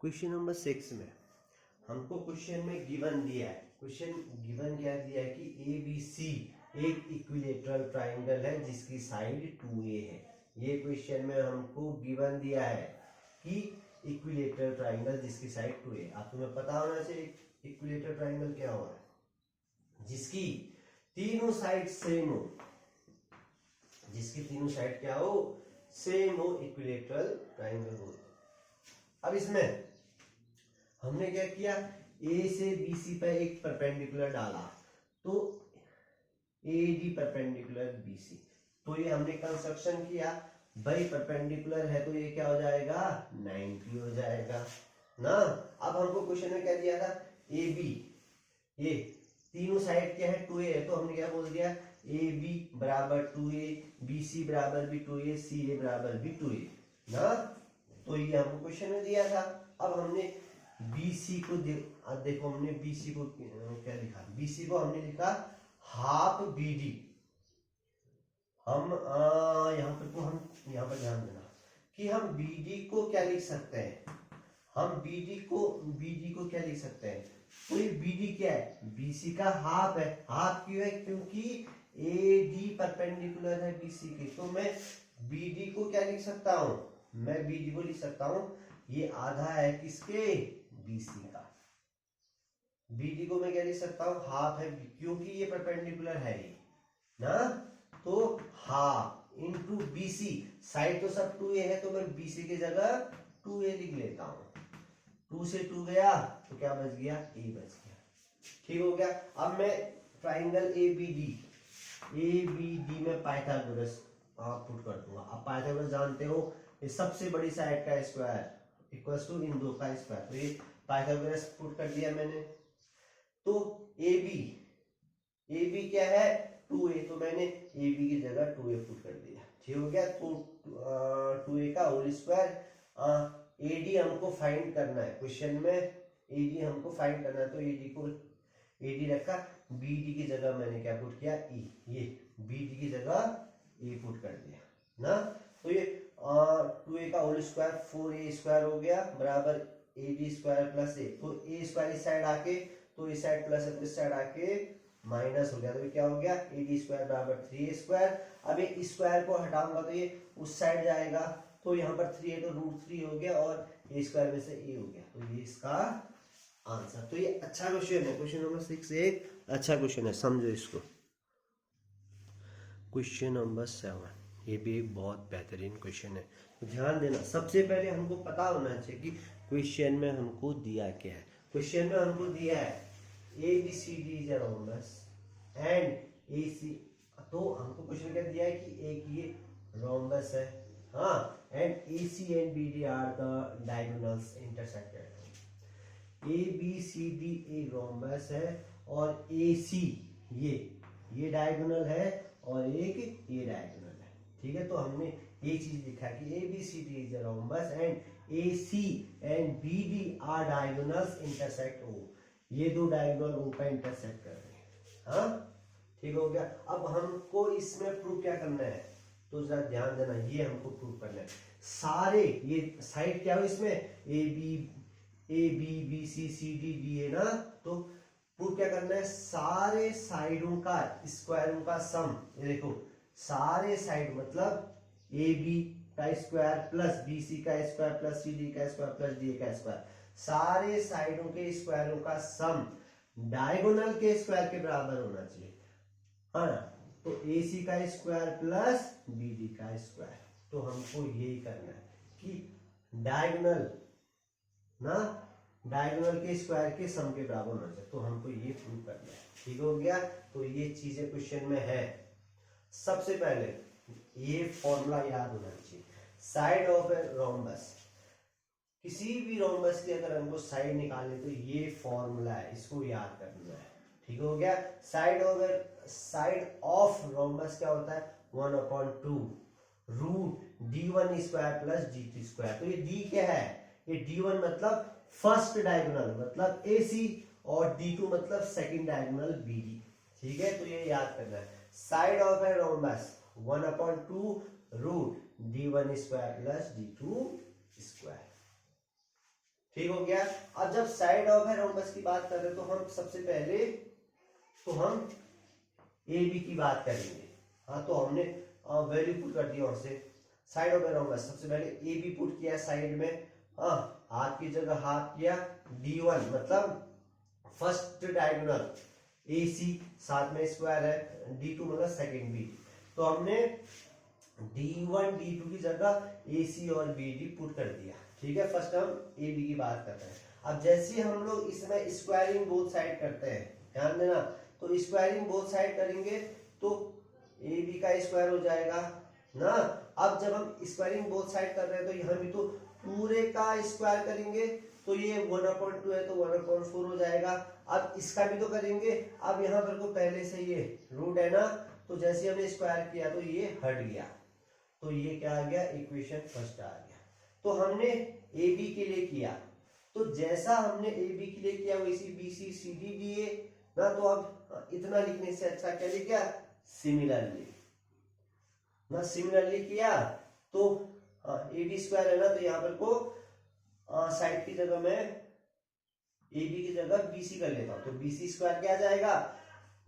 Question number 6 में हमको question में गिवन दिया है। क्वेश्चन गिवन क्या दिया है कि ए बी सी एक इक्विलेटरल ट्राइंगल है जिसकी साइड 2a है। ये क्वेश्चन में हमको गिवन दिया है कि इक्विलेटरल ट्राइंगल जिसकी साइड 2a। आप तुम्हें पता होना चाहिए इक्विलेटरल ट्राइंगल क्या हो रहा है, जिसकी तीनों साइड सेम हो, जिसकी तीनों साइड क्या हो, सेम हो, इक्विलेटरल ट्राइंगल हो। अब इसमें हमने क्या किया, ए से बी सी पर एक परपेंडिकुलर डाला तो A D perpendicular B C, तो ये हमने कंस्ट्रक्शन किया भाई, परपेंडिकुलर है तो ये क्या हो जाएगा 90 हो जाएगा ना। अब हमको क्वेश्चन में क्या दिया था, ए बी, ये तीनों साइड क्या है 2a है, तो हमने क्या बोल दिया ए बी बराबर 2a, बी सी बराबर भी 2a, सी ए बराबर भी 2a ना। तो ये हमको क्वेश्चन में दिया था। अब हमने BC को देखो हमने BC को क्या लिखा, BC को हमने लिखा हाफ BD। हम यहाँ पर तो हम यहाँ पर ध्यान देना कि हम BD को क्या लिख सकते हैं, हम BD को क्या लिख सकते हैं, तो ये BD क्या है, BC का हाफ है। हाफ क्यों है, क्योंकि AD परपेंडिकुलर है BC के, तो मैं BD को क्या लिख सकता हूँ, मैं BD को लिख सकता हूँ ये आधा है किसके, BC का। BD को मैं क्या लिख सकता हूँ, हाफ है, क्योंकि ये परपेंडिकुलर है ये ना, तो हाफ इंटू BC, साइड तो सब 2a है तो मैं BC की जगह 2a लिख लेता हूँ। 2 से 2 गया तो क्या बच गया, a बच गया। ठीक हो गया। अब मैं ट्राइंगल ABD में पाइथागोरस पुट कर दूंगा। अब पाइथागोरस जानते हो, ये सबसे बड़ी साइड का स्क्वायर इक्वल्स टू इन दो का स्क्वायर, तो ये पाइथागोरस पुट कर दिया मैंने। तो AB क्या है 2a, तो मैंने AB की जगह 2a पुट कर दिया। ठीक हो गया। तो 2a का होल स्क्वायर, AD हमको फाइंड करना है क्वेश्चन में, AD हमको फाइंड करना है, तो AD रखा, BD की जगह मैंने क्या पुट किया E, ये BD की जगह E पुट कर दिया ना। तो ये 2a का होल स्क्वायर 4a स्क्वायर हो गया बराबर AD स्क्वायर प्लस a, तो a स्क्वायर इस साइड आके, तो इस साइड प्लस इस साइड आके माइनस हो गया, तो ये क्या हो गया AD स्क्वायर बराबर 3a स्क्वायर। अब ये स्क्वायर को हटाऊंगा तो ये उस साइड जाएगा, तो यहाँ पर 3a तो √3 हो गया और a स्क्वायर में से a हो गया, तो ये इसका आंसर। तो ये अच्छा क्वेश्चन है, क्वेश्चन नंबर 6 एक अच्छा क्वेश्चन है, समझो इसको। क्वेश्चन नंबर 7, ये भी एक बहुत बेहतरीन क्वेश्चन है, तो ध्यान देना। सबसे पहले हमको पता होना चाहिए कि क्वेश्चन में हमको दिया क्या है। क्वेश्चन में हमको दिया है ABCD is a rhombus and AC, तो हमको क्वेश्चन क्या दिया है कि एक ये रोम्बस है, हाँ, and AC and BD are the diagonals intersected. ABCD एक रोम्बस है और AC ये डायगोनल है और एक ये डायगोनल है। ठीक है, तो हमने ये चीज लिखा कि ABCD is a rhombus and AC and BD are diagonals intersect O, ये दो डायगोनल O का इंटरसेक्ट कर रहे हैं। हाँ, ठीक हो गया। अब हमको इसमें प्रूव क्या करना है, तो जरा ध्यान देना, ये हमको प्रूव करना है। सारे ये साइड क्या हो इसमें, ABBCCD है ना, तो प्रूव क्या करना है, सारे साइडों का स्क्वायरों का सम। ये देखो सारे साइड मतलब AB का स्क्वायर प्लस BC का स्क्वायर प्लस CD का स्क्वायर प्लस DA का स्क्वायर, सारे साइडों के स्क्वायरों का सम डायगोनल के स्क्वायर के बराबर होना चाहिए, हाँ। तो AC का स्क्वायर प्लस BD का स्क्वायर, तो हमको यही करना है कि डायगोनल ना, डायगोनल के स्क्वायर के सम के बराबर होना चाहिए, तो हमको ये प्रूव करना है। ठीक हो गया। तो ये चीजें क्वेश्चन में है। सबसे पहले ये फॉर्मूला याद होना चाहिए, साइड ऑफ ए रोम्बस, किसी भी रोम्बस की अगर हमको साइड निकालनी तो ये फॉर्मूला है, इसको याद करना है। ठीक हो गया। साइड ऑफ रोम्बस क्या होता है, 1/2 root D1 square plus D2 square. तो ये D क्या है, ये D1 मतलब फर्स्ट डायगोनल मतलब AC और D2 मतलब सेकंड डायगोनल BD। ठीक है, तो ये याद करना है। Side of a rhombus 1/2 root D1 square plus D2 square. ठीक हो गया। अब जब साइड ऑफ है रोम्बस की बात कर रहे हैं तो हम सबसे पहले तो हम ए बी की बात करेंगे। हाँ, तो हमने वैल्यू पुट कर दी और से साइड ऑफ रोम्बस सबसे पहले ए बी पुट किया साइड में। हाँ, हाफ की जगह हाफ किया D1 मतलब फर्स्ट डायगोनल AC, साथ में स्क्वायर है D2 मतलब सेकंड बी। तो हमने D1 D2 की जगह AC और BD पुट कर दिया। ठीक है, फर्स्ट हम AB की बात कर रहे हैं। अब जैसे हम लोग इसमें स्क्वायरिंग बोथ साइड करते हैं, ध्यान देना, तो स्क्वायरिंग बोथ साइड करेंगे तो AB का स्क्वायर हो जाएगा ना। अब जब हम स्क्वायरिंग बोथ साइड कर रहे हैं तो यहाँ भी तो पूरे का स्क्वायर करेंगे, तो ये 1/2 है तो 1/4 हो जाएगा। अब इसका भी तो करेंगे। अब यहाँ पर को पहले से ये रूट है ना, तो जैसे हमने स्क्वायर किया तो ये हट गया, तो ये क्या आ गया, इक्वेशन फर्स्ट आ गया। तो हमने ए बी के लिए किया, तो जैसा हमने ए बी के लिए किया वैसी बी सी सी डी दिए ना। तो अब इतना लिखने से अच्छा क्या लिख गया, सिमिलरली ना, सिमिलरली किया तो ए बी स्क्वायर है ना, तो यहाँ पर को साइड की जगह में ए बी की जगह बी सी कर लेता हूं, तो बी सी स्क्वायर क्या आ जाएगा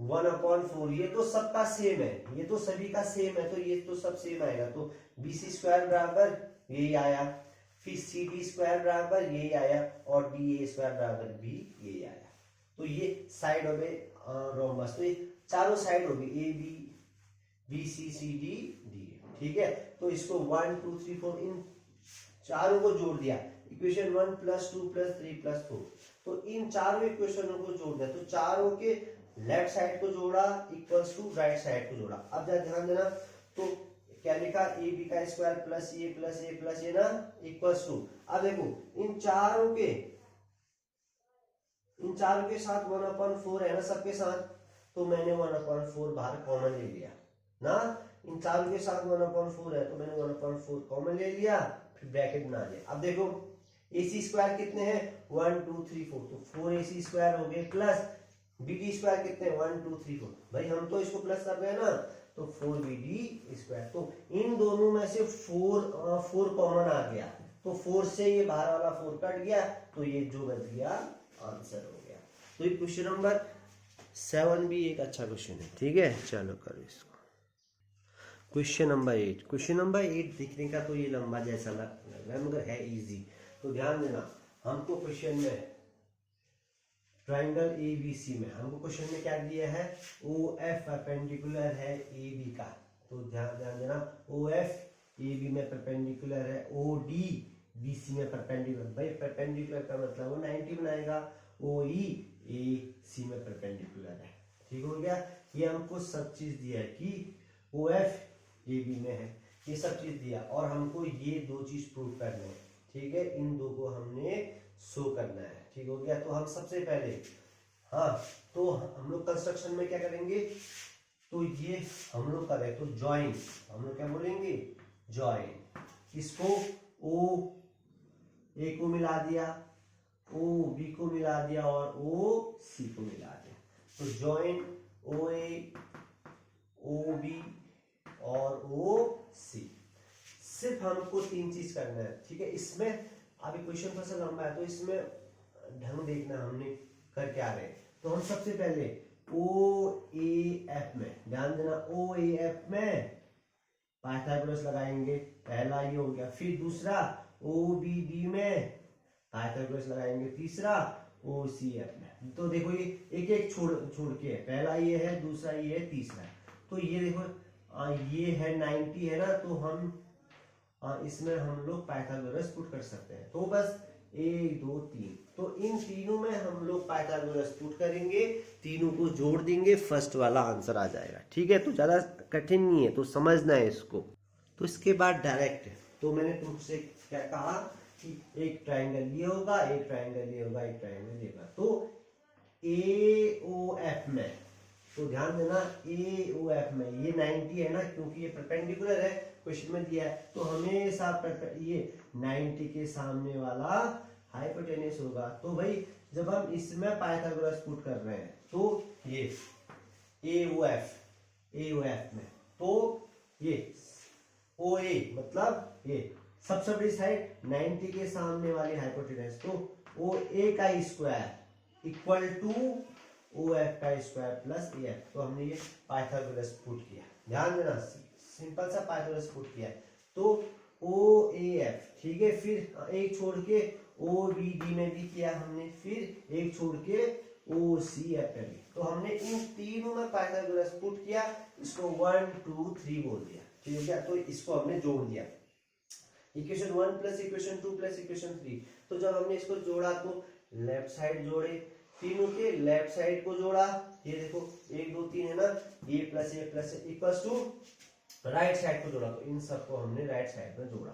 1/4। ये तो सबका सेम है, ये तो सभी का सेम है, तो ये तो सब सेम आएगा। तो बी सी स्क्वायर बराबर यही आया, फिर सी डी स्क्वायर बराबर यही आया, और डी ए स्क्वायर बराबर भी यही आया। तो ये साइड हो गए रोमबस, तो ये चारों साइड हो गई A B B C C D D. ठीक है, तो इसको 1 2 3 4 इन चारों को जोड़ दिया, इक्वेशन 1 + 2 + 3 + 4। तो इन चारों इक्वेशनों को जोड़ दिया, तो चारों के लेफ्ट साइड को जोड़ा इक्वल्स टू राइट साइड को जोड़ा। अब जरा ध्यान देना, तो क्या लिखा, ए बी का स्क्वायर प्लस ये ना इक्वल्स टू। अब देखो इन चारों के साथ 1/4 है ना सबके साथ, तो मैंने 1/4 बाहर कॉमन ले लिया ना। इन चारों के साथ 1/4 है तो मैंने 1/4 कॉमन ले लिया, फिर ब्रैकेट बना लिया। अब देखो AC स्क्वायर कितने हैं 1 2 3 4, तो 4AC स्क्वायर हो गए, प्लस BD स्क्वायर कितने 1 2 3 4। भाई हम तो इसको प्लस कर रहे हैं ना, तो 4BD स्क्वायर। तो इन दोनों में से 4 कॉमन आ गया, तो 4 से ये बाहर वाला 4 कट गया, तो ये जो बच गया आंसर हो गया। तो ये क्वेश्चन नंबर 7 भी एक अच्छा क्वेश्चन है। ठीक है, चलो करो इसको। क्वेश्चन नंबर 8, क्वेश्चन नंबर 8 दिखने का तो ये लंबा जैसा लग रहा है मगर है इजी। तो ध्यान देना, हमको क्वेश्चन में ट्राइंगल ABC में हमको क्वेश्चन में क्या दिया है, OF परपेंडिकुलर है AB का। तो ध्यान देना, OF AB में परपेंडिकुलर है, OD BC में परपेंडिकुलर। भाई परपेंडिकुलर का मतलब वो 90 बनाएगा, OE AC में परपेंडिकुलर है। ठीक हो गया, ये हमको सब चीज दिया है कि OF AB में है, ये सब चीज दिया, और हमको ये दो चीज प्रूव करने हैं। ठीक है, इन दो को हमने शो करना है। ठीक हो गया, तो हम सबसे पहले तो हम लोग कंस्ट्रक्शन में क्या करेंगे, तो ये हम लोग करें तो ज्वाइन, हम लोग क्या बोलेंगे ज्वाइन। इसको OA को मिला दिया, OB को मिला दिया, और OC को मिला दिया। तो ज्वाइन OA OB और OC। सिर्फ हमको 3 चीज करना है। ठीक है, इसमें अभी क्वेश्चन थोड़ा सा लंबा है तो इसमें ढंग देखना हमने कर क्या रहे। तो हम सबसे पहले OAF में, ध्यान देना, OAF में पाइथागोरस लगाएंगे, पहला ये हो गया। फिर दूसरा OBD में पाइथागोरस लगाएंगे, तीसरा OCF में। तो देखो ये एक एक छोड़ के, पहला ये है, दूसरा ये है, तीसरा। तो ये देखो ये है 90 है ना, तो हम इसमें हम लोग पाइथागोरस पुट कर सकते हैं। तो बस 1 2 3, तो इन तीनों में हम लोग पाइथागोरस पुट करेंगे, तीनों को जोड़ देंगे, फर्स्ट वाला आंसर आ जाएगा। ठीक है, तो ज्यादा कठिन नहीं है, तो समझना है इसको। तो इसके बाद डायरेक्ट, तो मैंने तुमसे क्या कहा कि एक ट्राइंगल ये होगा, एक ट्राइंगल ये होगा, एक ट्राइंगल ये होगा। तो AOF में, तो ध्यान देना AOF में ये 90 है ना, क्योंकि ये परपेंडिकुलर है, क्वेश्चन में दिया है, तो हमेशा ये 90 के सामने वाला हाइपोटेन्यूस होगा। तो भाई जब हम इसमें पाइथागोरस पुट कर रहे हैं, तो ये AOF में, तो ये OA मतलब ये सबसे बड़ी साइड 90 के सामने वाली हाइपोटेनस, तो ओ ए का square equal to O F का स्क्वायर प्लस ए एफ। तो हमने ये पाइथागोरस पुट किया, ध्यान देना, सिंपल सा पाइथागोरस पुट किया। तो ओ ए एफ, ठीक है, फिर एक छोड़ के ओ बी डी में भी किया हमने, फिर एक छोड़ के ओ सी एफ में भी। तो हमने इन तीनों में पाइथागोरस पुट किया, इसको 1 2 3 बोल दिया, ठीक है क्या। तो इसको हमने जोड़ दिया, equation 1 plus equation 2 plus equation 3। तो जब हमने इसको जोड़ा तो लेफ्ट साइड जोड़े, तीनों के लेफ्ट साइड को जोड़ा, ये देखो 1 2 3 है ना, a plus equals to right side को जोड़ा, तो इन सबको हमने राइट साइड में जोड़ा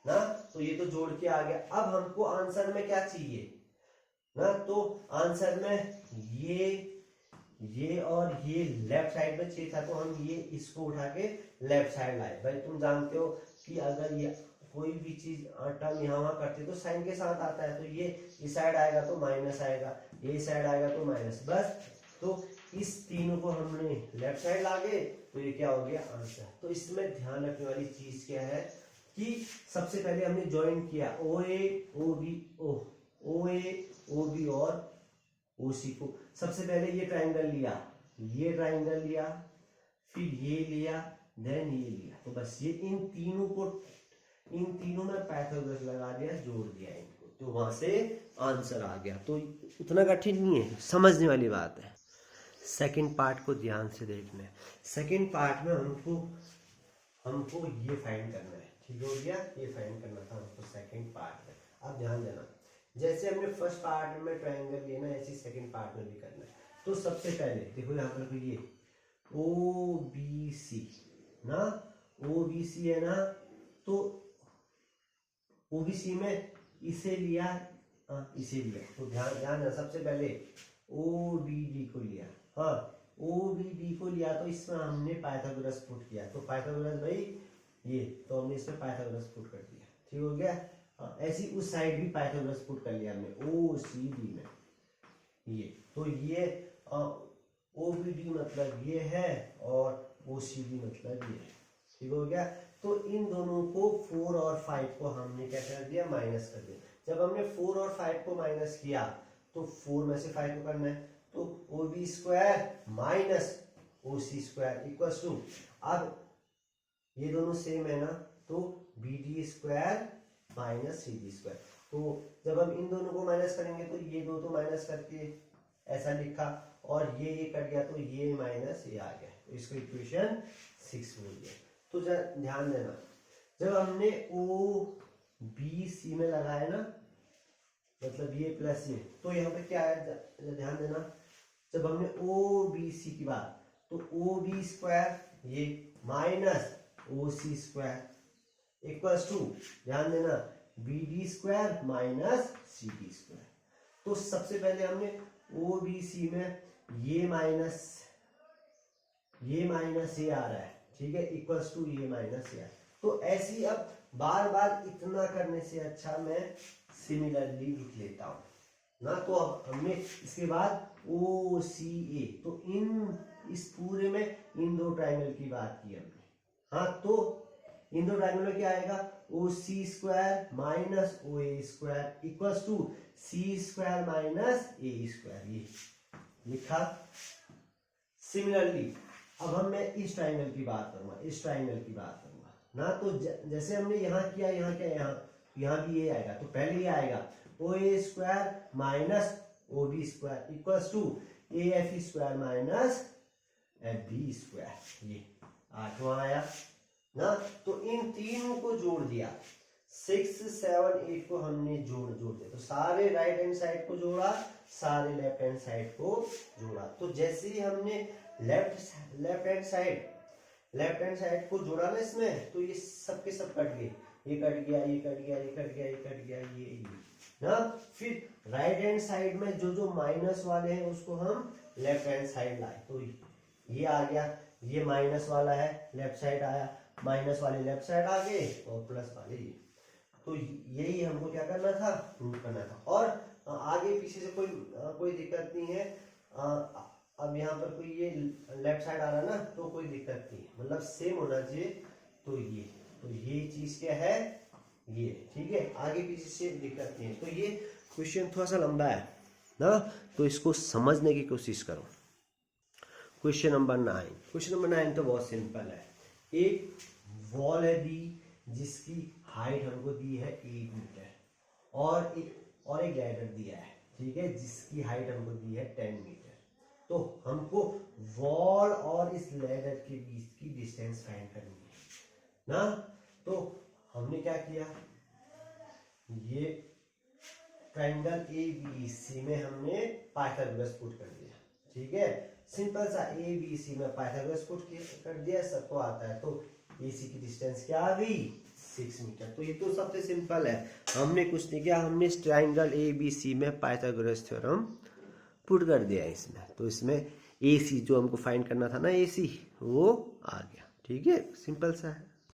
ना। तो ये तो जोड़ के आ गया। अब हमको आंसर में क्या चाहिए ना, तो आंसर में ये और ये लेफ्ट साइड में चाहिए था, तो हम ये इसको उठा के लेफ्ट साइड लाए। भाई तुम जानते हो कि अगर ये कोई भी चीज टर्म यहाँ वहां करते तो साइन के साथ आता है, तो ये इस साइड आएगा तो माइनस आएगा, ये साइड आएगा तो माइनस, बस। तो इस तीनों को हमने लेफ्ट साइड लागे, तो ये क्या हो गया, आंसर। तो इसमें ध्यान रखने वाली चीज क्या है कि सबसे पहले हमने ज्वाइन किया ओ ए ओ बी और ओ सी को। सबसे पहले ये ट्राइंगल लिया, फिर ये लिया, देन ये लिया, तो बस ये इन तीनों में पाइथागोरस लगा दिया, जोड़ दिया इनको, तो वहां से आंसर आ गया। तो उतना कठिन नहीं है, समझने वाली बात है। सेकंड पार्ट को ध्यान से देखना है। सेकंड पार्ट में हमको ये फाइंड करना है, ठीक हो गया, ये फाइंड करना था हमको सेकंड पार्ट में। अब ध्यान देना, जैसे हमने फर्स्ट पार्ट में ट्राइंगल लिया ना, ऐसे सेकंड पार्ट में भी करना है। तो सबसे पहले देखो यहाँ पर ये ओ बी सी ना, ओ बी सी है ना, तो ओबीसी में इसे लिया, तो ध्यान है, सबसे पहले ओबीडी को लिया, हाँ ओबीडी को लिया, तो इसमें हमने पाइथागोरस पुट किया, तो पाइथागोरस भाई ये, तो हमने इसमें पाइथागोरस पुट कर दिया, ठीक हो गया। हाँ, ऐसी उस साइड भी पाइथागोरस पुट कर लिया हमने ओ सी डी में, ये तो ये ओबीडी मतलब ये है और ओसीडी मतलब ये है, ठीक हो गया। तो इन दोनों को 4 और 5 को हमने क्या कर दिया, माइनस कर दिया। जब हमने 4 और 5 को माइनस किया तो 4 में से 5 को करना है, तो O B square minus O C square equals to, अब ये दोनों सेम है ना, तो B D square minus C D square. तो जब हम इन दोनों को माइनस करेंगे तो ये दो तो माइनस करके ऐसा लिखा, और ये कट गया, तो ये माइनस ये आ गया, तो इसको इक्वेशन 6 बोल दिया। तो ध्यान देना, जब हमने ओ बी सी में लगाया ना, मतलब ये प्लस ये, तो यहाँ पे क्या है, ध्यान देना, जब हमने ओ बी सी की बात, तो ओ बी स्क्वायर ये minus O C square equals to, ध्यान देना, B D square minus C D square. तो सबसे पहले हमने ओ बी सी में ये माइनस ये आ रहा है, ठीक है, इक्वल्स टू ये माइनस ये। तो ऐसी अब बार बार इतना करने से अच्छा मैं सिमिलरली लिख लेता हूं ना। तो अब हमने इसके बाद ओ सी ए, तो इस पूरे में इन दो ट्राइंगल की बात की हमने, हाँ, तो इन दो ट्राइंगल में क्या आएगा, O C square minus O A square equals to C square minus A square, ये लिखा। सिमिलरली अब मैं इस ट्राइंगल की बात करूंगा, ना, तो जैसे हमने यहाँ किया, यहाँ भी ये आएगा, तो पहले ये आएगा O A square minus O B square equals to A F square minus F B square, ये 8वां आया ना। तो इन तीनों को जोड़ दिया, 6 7 8 को हमने जोड़ दिया, तो सारे राइट हैंड साइड को जोड़ा, सारे लेफ्ट हैंड साइड को जोड़ा। तो जैसे ही हमने लेफ्ट हैंड साइड को जोड़ा ना इसमें, तो ये सब के सब कट गए, ये कट गया, ये ना। फिर राइट हैंड साइड में जो माइनस वाले हैं उसको हम लेफ्ट हैंड साइड लाए, तो ये आ गया, ये माइनस वाला है, लेफ्ट साइड आया, माइनस वाले लेफ्ट साइड आ गए और प्लस वाले ये। तो यही हमको क्या करना था, प्रूव करना था। और आगे पीछे से कोई दिक्कत नहीं है। अब यहाँ पर कोई ये लेफ्ट साइड आ रहा है ना, तो कोई दिक्कत नहीं है, मतलब सेम होना चाहिए। तो ये चीज क्या है, ये, ठीक है, आगे पीछे से दिक्कत नहीं है। तो ये क्वेश्चन थोड़ा सा लंबा है ना, तो इसको समझने की कोशिश करो। क्वेश्चन नंबर 9, क्वेश्चन नंबर 9 तो बहुत सिंपल है। एक वॉल है दी जिसकी हाइट हमको दी है 8 मीटर और एक लैडर दिया है, ठीक है, जिसकी हाइट हमको दी है 10 मीटर। तो हमको वॉल और इस लैडर के बीच की डिस्टेंस फाइंड करनी है ना। तो हमने क्या किया, ये ट्रायंगल ABC में हमने पाइथागोरस पुट कर दिया, ठीक है, सिंपल सा ABC में पाइथागोरस पुट कर दिया, सबको आता है। तो AC की डिस्टेंस क्या आ गई, 6 मीटर। तो ये तो सबसे सिंपल है, हमने कुछ नहीं किया, हमने इस ट्रायंगल ABC में पाइथागोरस थ्योरम पुट कर दिया इसमें। तो इसमें AC जो हमको फाइंड करना था ना, AC वो आ गया, ठीक है, सिंपल सा है।